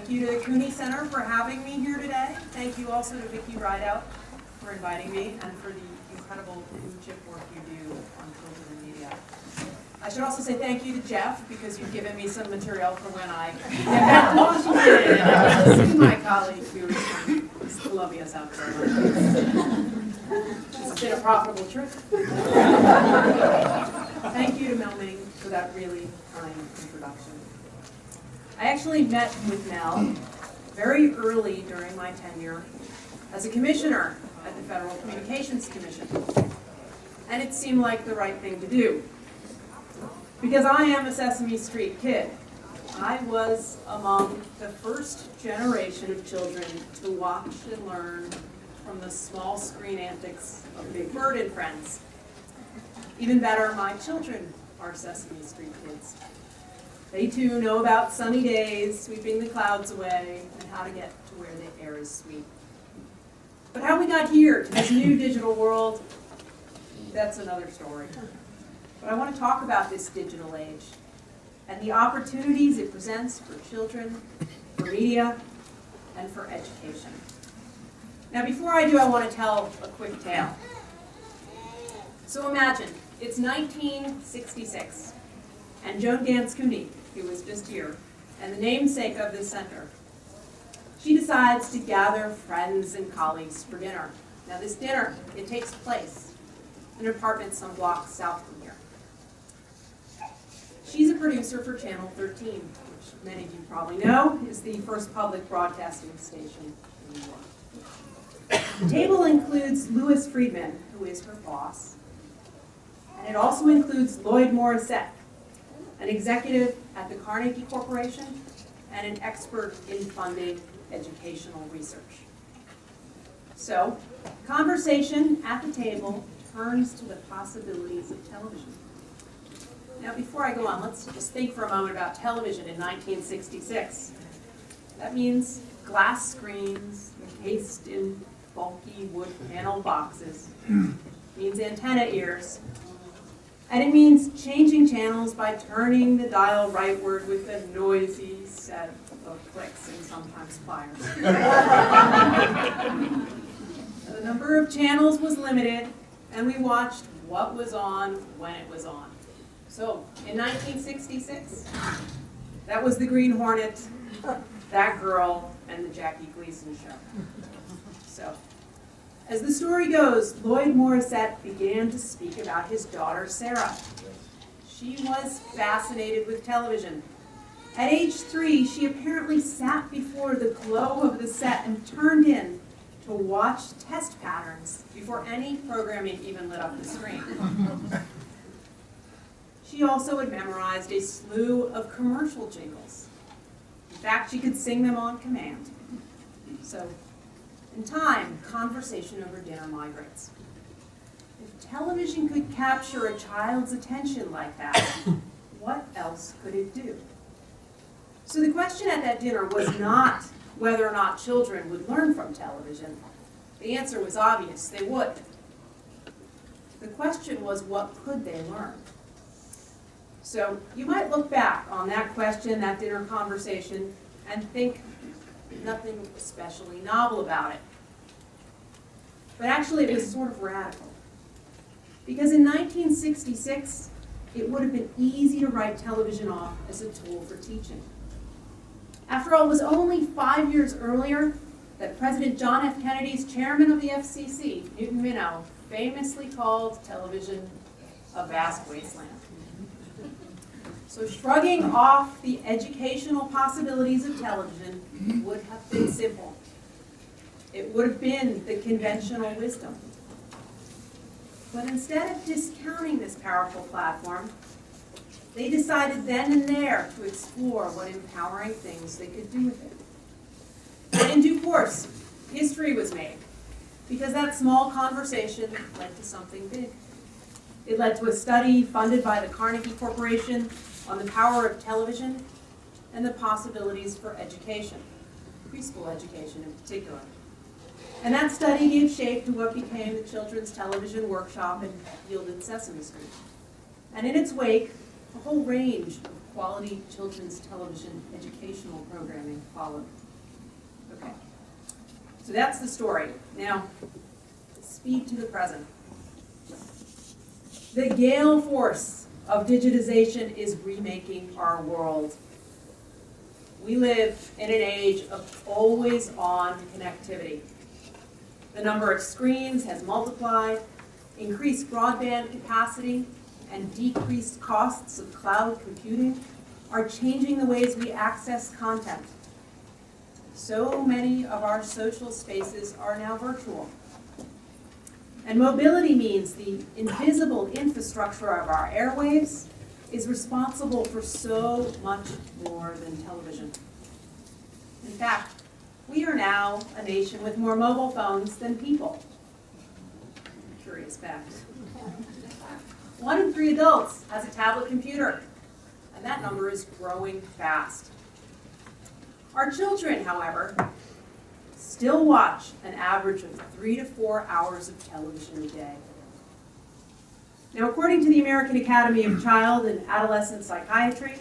Thank you to the Cooney Center for having me here today. Thank you also to Vicky Rideout for inviting me and for the incredible blue-chip work you do on children and media. I should also say thank you to Jeff because you've given me some material for when I get back to Washington and I will see my colleagues who are from Columbia, South Carolina. It's been a profitable trip. Thank you to Mel Ming for that really kind introduction. I actually met with Mel very early during my tenure as a commissioner at the Federal Communications Commission. And it seemed like the right thing to do. Because I am a Sesame Street kid. I was among the first generation of children to watch and learn from the small screen antics of Big Bird and Friends. Even better, my children are Sesame Street kids. They too know about sunny days, sweeping the clouds away, and how to get to where the air is sweet. But how we got here to this new digital world, that's another story. But I want to talk about this digital age and the opportunities it presents for children, for media, and for education. Now before I do, I want to tell a quick tale. So imagine, it's 1966, and Joan Ganz Cooney, who was just here, and the namesake of this center, she decides to gather friends and colleagues for dinner. Now this dinner, it takes place in an apartment some blocks south from here. She's a producer for Channel 13, which many of you probably know is the first public broadcasting station in New York. The table includes Louis Friedman, who is her boss, and it also includes Lloyd Morissette, an executive at the Carnegie Corporation and an expert in funding educational research. So, conversation at the table turns to the possibilities of television. Now, before I go on, let's just think for a moment about television in 1966. That means glass screens encased in bulky wood panel boxes. It means antenna ears. And it means changing channels by turning the dial rightward with a noisy set of clicks and sometimes pliers. The number of channels was limited, and we watched what was on when it was on. So, in 1966, that was the Green Hornet, That Girl, and the Jackie Gleason Show. So, as the story goes, Lloyd Morissette began to speak about his daughter, Sarah. She was fascinated with television. At age 3, she apparently sat before the glow of the set and turned in to watch test patterns before any programming even lit up the screen. She also had memorized a slew of commercial jingles. In fact, she could sing them on command. So, in time, conversation over dinner migrates. If television could capture a child's attention like that, what else could it do? So the question at that dinner was not whether or not children would learn from television. The answer was obvious, they would. The question was, what could they learn? So you might look back on that question, that dinner conversation, and think nothing especially novel about it. But actually it was sort of radical. Because in 1966, it would have been easy to write television off as a tool for teaching. After all, it was only 5 years earlier that President John F. Kennedy's chairman of the FCC, Newton Minow, famously called television a vast wasteland. So shrugging off the educational possibilities of television would have been simple. It would have been the conventional wisdom. But instead of discounting this powerful platform, they decided then and there to explore what empowering things they could do with it. And in due course, history was made, because that small conversation led to something big. It led to a study funded by the Carnegie Corporation on the power of television and the possibilities for education, preschool education in particular. And that study gave shape to what became the Children's Television Workshop and yielded Sesame Street. And in its wake, a whole range of quality children's television educational programming followed. Okay, so that's the story. Now, speed to the present. The gale force of digitization is remaking our world. We live in an age of always-on connectivity. The number of screens has multiplied, increased broadband capacity, and decreased costs of cloud computing are changing the ways we access content. So many of our social spaces are now virtual. And mobility means the invisible infrastructure of our airwaves is responsible for so much more than television. In fact, we are now a nation with more mobile phones than people. Curious fact. 1 in 3 adults has a tablet computer, and that number is growing fast. Our children, however, still watch an average of 3 to 4 hours of television a day. Now, according to the American Academy of Child and Adolescent Psychiatry,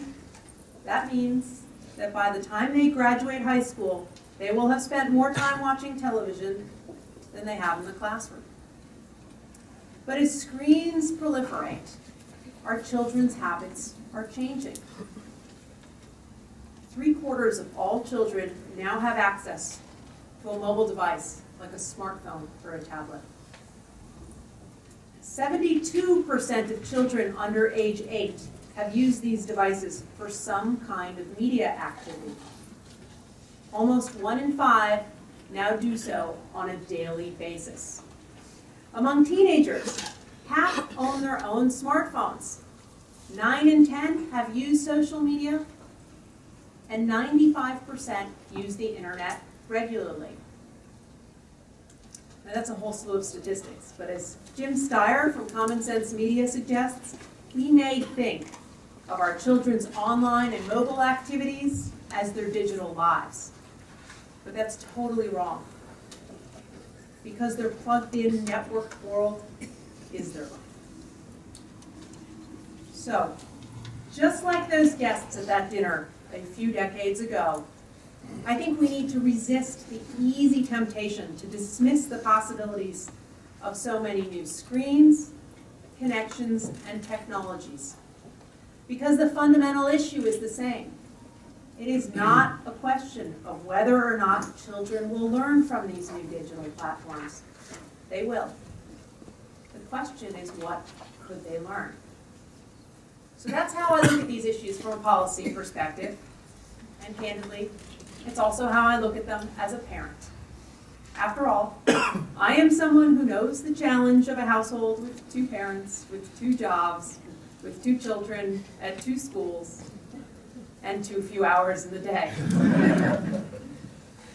that means that by the time they graduate high school, they will have spent more time watching television than they have in the classroom. But as screens proliferate, our children's habits are changing. 3/4 of all children now have access to a mobile device, like a smartphone or a tablet. 72% of children under age 8 have used these devices for some kind of media activity. Almost 1 in 5 now do so on a daily basis. Among teenagers, half own their own smartphones. 9 in 10 have used social media, and 95% use the internet regularly. Now that's a whole slew of statistics, but as Jim Steyer from Common Sense Media suggests, we may think of our children's online and mobile activities as their digital lives. But that's totally wrong, because their plugged-in networked world is their life. So, just like those guests at that dinner a few decades ago, I think we need to resist the easy temptation to dismiss the possibilities of so many new screens, connections, and technologies. Because the fundamental issue is the same. It is not a question of whether or not children will learn from these new digital platforms. They will. The question is, what could they learn? So that's how I look at these issues from a policy perspective. And candidly, it's also how I look at them as a parent. After all, I am someone who knows the challenge of a household with 2 parents, with 2 jobs, with 2 children at 2 schools, and too few hours in the day.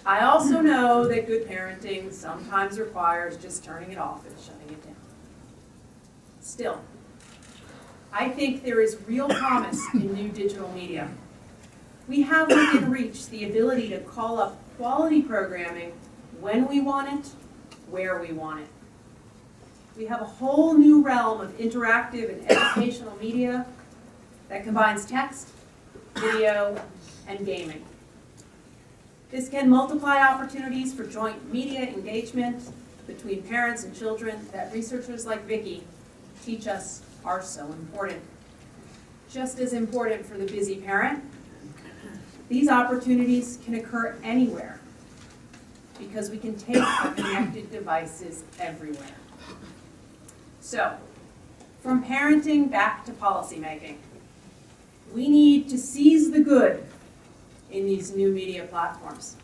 I also know that good parenting sometimes requires just turning it off and shutting it down. Still, I think there is real promise in new digital media. We have within reach the ability to call up quality programming when we want it, where we want it. We have a whole new realm of interactive and educational media that combines text, video, and gaming. This can multiply opportunities for joint media engagement between parents and children that researchers like Vicky teach us are so important. Just as important for the busy parent, these opportunities can occur anywhere because we can take our connected devices everywhere. So, from parenting back to policymaking, we need to seize the good in these new media platforms,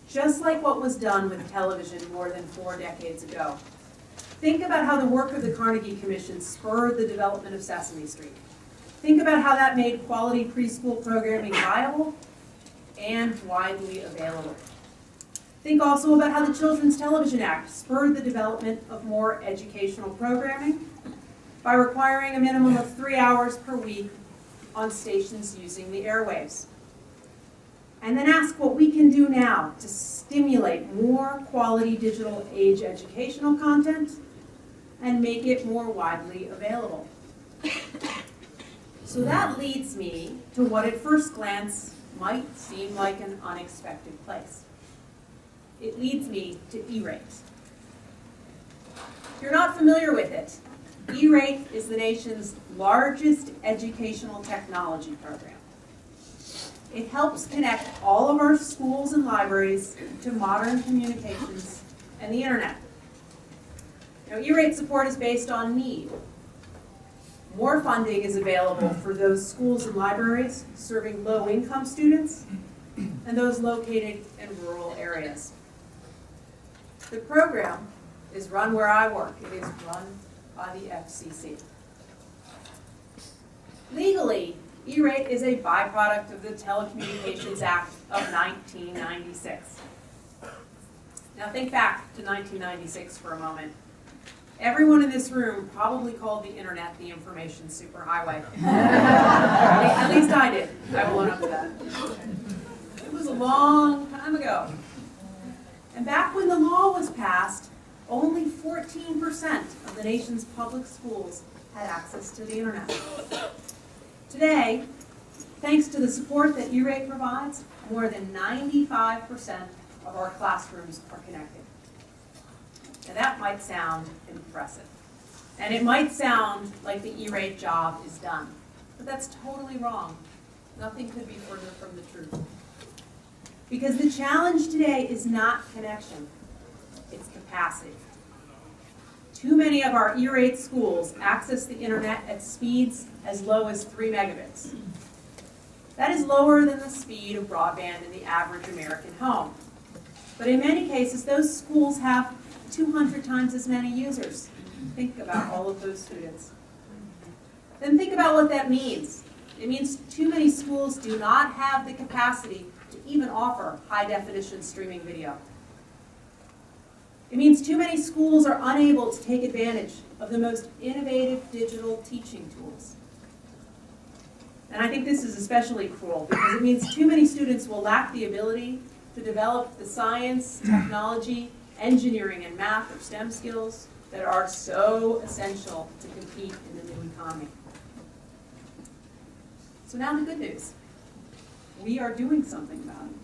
just like what was done with television more than 4 decades ago. Think about how the work of the Carnegie Commission spurred the development of Sesame Street. Think about how that made quality preschool programming viable and widely available. Think also about how the Children's Television Act spurred the development of more educational programming by requiring a minimum of 3 hours per week on stations using the airwaves. And then ask what we can do now to stimulate more quality digital age educational content and make it more widely available. So that leads me to what at first glance might seem like an unexpected place. It leads me to E-Rate. If you're not familiar with it, E-Rate is the nation's largest educational technology program. It helps connect all of our schools and libraries to modern communications and the internet. Now, E-Rate support is based on need. More funding is available for those schools and libraries serving low-income students and those located in rural areas. The program is run where I work. It is run by the FCC. Legally, E-Rate is a byproduct of the Telecommunications Act of 1996. Now think back to 1996 for a moment. Everyone in this room probably called the internet the information superhighway. At least I did. I will own up to that. It was a long time ago. And back when the law was passed, only 14% of the nation's public schools had access to the internet. Today, thanks to the support that E-Rate provides, more than 95% of our classrooms are connected. Now that might sound impressive. And it might sound like the E-Rate job is done. But that's totally wrong. Nothing could be further from the truth. Because the challenge today is not connection, it's capacity. Too many of our E-Rate schools access the internet at speeds as low as 3 megabits. That is lower than the speed of broadband in the average American home. But in many cases, those schools have 200 times as many users. Think about all of those students. Then think about what that means. It means too many schools do not have the capacity to even offer high-definition streaming video. It means too many schools are unable to take advantage of the most innovative digital teaching tools. And I think this is especially cruel because it means too many students will lack the ability to develop the science, technology, engineering, and math or STEM skills that are so essential to compete in the new economy. So now the good news. We are doing something about it.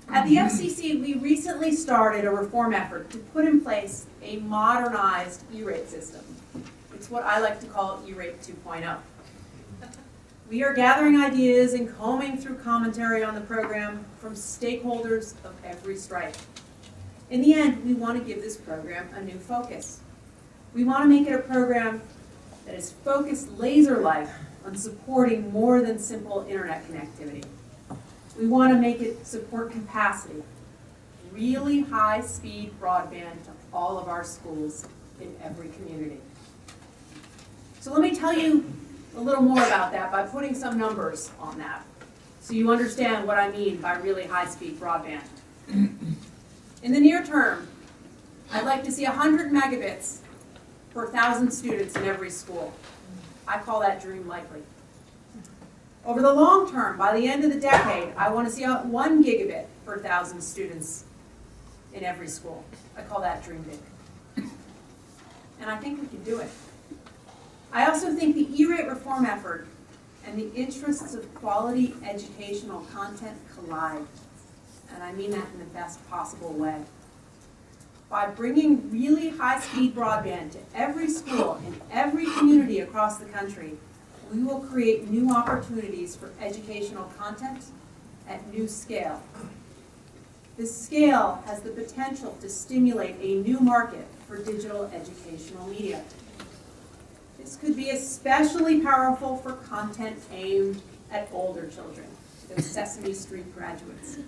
At the FCC, we recently started a reform effort to put in place a modernized E-Rate system. It's what I like to call E-Rate 2.0. We are gathering ideas and combing through commentary on the program from stakeholders of every stripe. In the end, we want to give this program a new focus. We want to make it a program that is focused laser-like on supporting more than simple internet connectivity. We want to make it support capacity, really high-speed broadband to all of our schools in every community. So let me tell you a little more about that by putting some numbers on that so you understand what I mean by really high-speed broadband. In the near term, I'd like to see 100 megabits per 1,000 students in every school. I call that dream likely. Over the long term, by the end of the decade, I want to see 1 gigabit per 1,000 students in every school. I call that dream big. And I think we can do it. I also think the E-Rate reform effort and the interests of quality educational content collide. And I mean that in the best possible way. By bringing really high-speed broadband to every school in every community across the country, we will create new opportunities for educational content at new scale. This scale has the potential to stimulate a new market for digital educational media. This could be especially powerful for content aimed at older children, those Sesame Street graduates.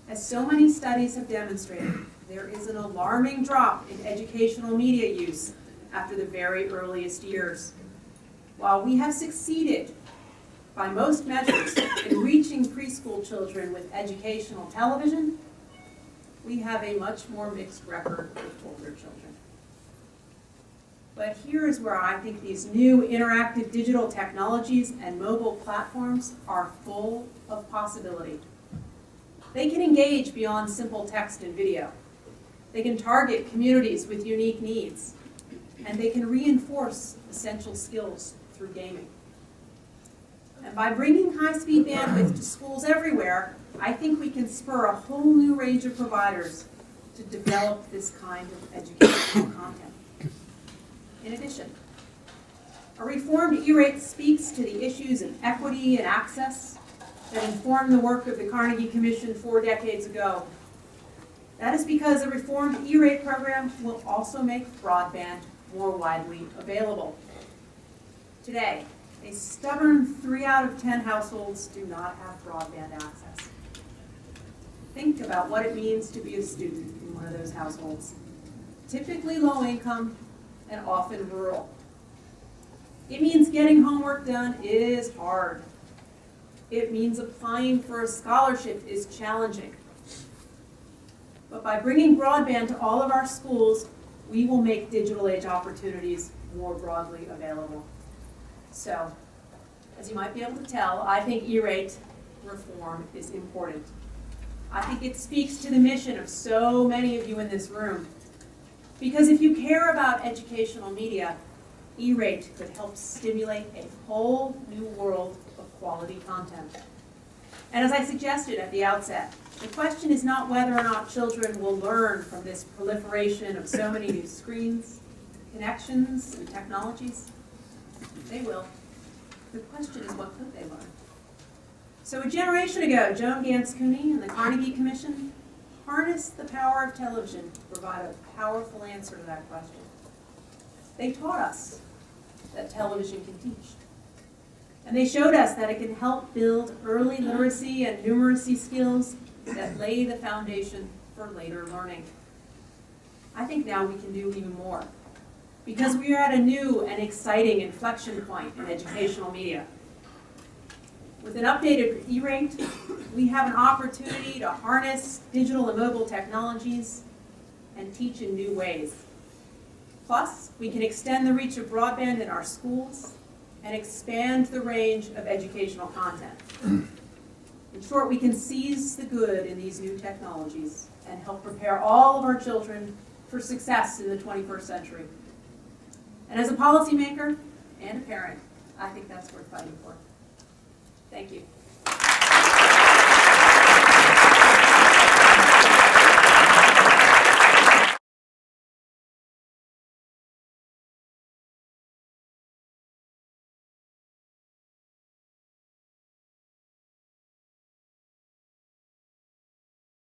As so many studies have demonstrated, there is an alarming drop in educational media use after the very earliest years. While we have succeeded, by most measures, in reaching preschool children with educational television, we have a much more mixed record with older children. But here is where I think these new interactive digital technologies and mobile platforms are full of possibility. They can engage beyond simple text and video. They can target communities with unique needs. And they can reinforce essential skills through gaming. And by bringing high-speed bandwidth to schools everywhere, I think we can spur a whole new range of providers to develop this kind of educational content. In addition, a reformed E-rate speaks to the issues of equity and access that informed the work of the Carnegie Commission 4 decades ago. That is because a reformed E-rate program will also make broadband more widely available. Today, a stubborn 3 out of 10 households do not have broadband access. Think about what it means to be a student in one of those households, typically low income and often rural. It means getting homework done is hard. It means applying for a scholarship is challenging. But by bringing broadband to all of our schools, we will make digital age opportunities more broadly available. So, as you might be able to tell, I think E-rate reform is important. I think it speaks to the mission of so many of you in this room. Because if you care about educational media, E-rate could help stimulate a whole new world of quality content. And as I suggested at the outset, the question is not whether or not children will learn from this proliferation of so many new screens, connections, and technologies. They will. The question is, what could they learn? So a generation ago, Joan Ganz Cooney and the Carnegie Commission harnessed the power of television to provide a powerful answer to that question. They taught us that television can teach. And they showed us that it can help build early literacy and numeracy skills that lay the foundation for later learning. I think now we can do even more, because we are at a new and exciting inflection point in educational media. With an updated E-rate, we have an opportunity to harness digital and mobile technologies and teach in new ways. Plus, we can extend the reach of broadband in our schools and expand the range of educational content. In short, we can seize the good in these new technologies and help prepare all of our children for success in the 21st century. And as a policymaker and a parent, I think that's worth fighting for. Thank you.